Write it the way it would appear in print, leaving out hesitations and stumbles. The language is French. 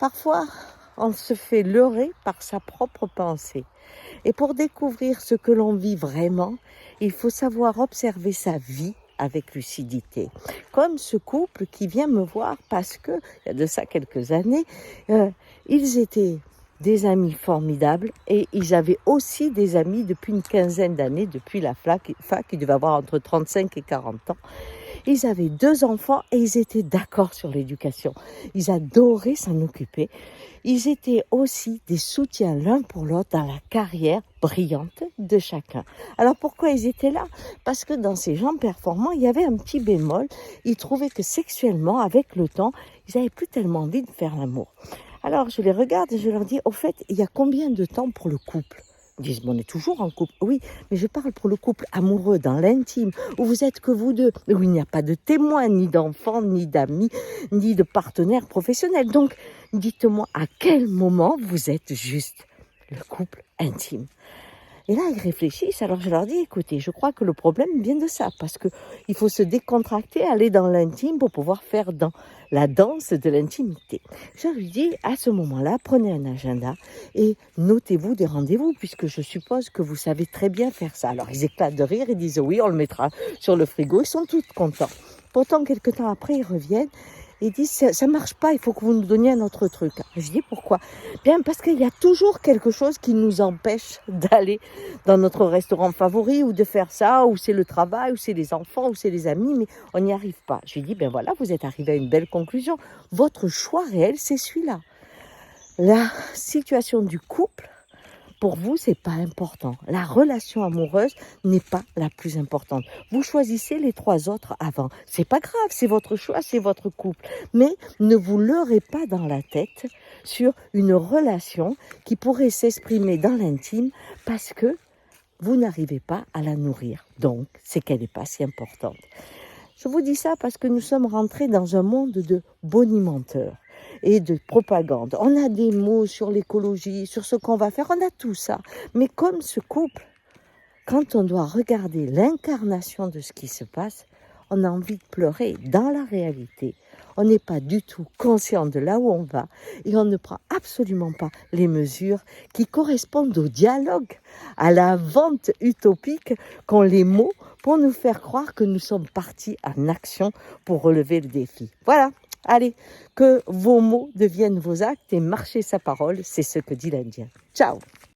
Parfois, on se fait leurrer par sa propre pensée. Et pour découvrir ce que l'on vit vraiment, il faut savoir observer sa vie avec lucidité. Comme ce couple qui vient me voir parce que, il y a de ça quelques années, ils étaient des amis formidables et ils avaient aussi des amis depuis une quinzaine d'années, depuis la fac, ils devaient avoir entre 35 et 40 ans. Ils avaient 2 enfants et ils étaient d'accord sur l'éducation. Ils adoraient s'en occuper. Ils étaient aussi des soutiens l'un pour l'autre dans la carrière brillante de chacun. Alors pourquoi ils étaient là? Parce que dans ces gens performants, il y avait un petit bémol. Ils trouvaient que sexuellement, avec le temps, ils n'avaient plus tellement envie de faire l'amour. Alors je les regarde et je leur dis, au fait, il y a combien de temps pour le couple? Ils disent, on est toujours en couple. Oui, mais je parle pour le couple amoureux, dans l'intime, où vous êtes que vous deux, où il n'y a pas de témoins, ni d'enfants, ni d'amis, ni de partenaires professionnels. Donc, dites-moi à quel moment vous êtes juste le couple intime. Et là, ils réfléchissent, alors je leur dis, écoutez, je crois que le problème vient de ça, parce qu'il faut se décontracter, aller dans l'intime pour pouvoir faire dans la danse de l'intimité. Je lui dis, à ce moment-là, prenez un agenda et notez-vous des rendez-vous, puisque je suppose que vous savez très bien faire ça. Alors ils éclatent de rire, ils disent, oui, on le mettra sur le frigo, ils sont tous contents. Pourtant, quelques temps après, ils reviennent. Ils disent, ça marche pas, il faut que vous nous donniez un autre truc. Je dis, pourquoi? Bien, parce qu'il y a toujours quelque chose qui nous empêche d'aller dans notre restaurant favori ou de faire ça, ou c'est le travail, ou c'est les enfants, ou c'est les amis, mais on n'y arrive pas. Je lui dis, ben voilà, vous êtes arrivé à une belle conclusion. Votre choix réel, c'est celui-là. La situation du couple, pour vous, c'est pas important. La relation amoureuse n'est pas la plus importante. Vous choisissez les 3 autres avant. C'est pas grave, c'est votre choix, c'est votre couple. Mais ne vous leurrez pas dans la tête sur une relation qui pourrait s'exprimer dans l'intime parce que vous n'arrivez pas à la nourrir. Donc, c'est qu'elle n'est pas si importante. Je vous dis ça parce que nous sommes rentrés dans un monde de bonimenteurs et de propagande. On a des mots sur l'écologie, sur ce qu'on va faire, on a tout ça. Mais comme ce couple, quand on doit regarder l'incarnation de ce qui se passe, on a envie de pleurer. Dans la réalité, on n'est pas du tout conscient de là où on va et on ne prend absolument pas les mesures qui correspondent au dialogue, à la vente utopique qu'ont les mots pour nous faire croire que nous sommes partis en action pour relever le défi. Voilà, allez, que vos mots deviennent vos actes et marchez sa parole, c'est ce que dit l'Indien. Ciao!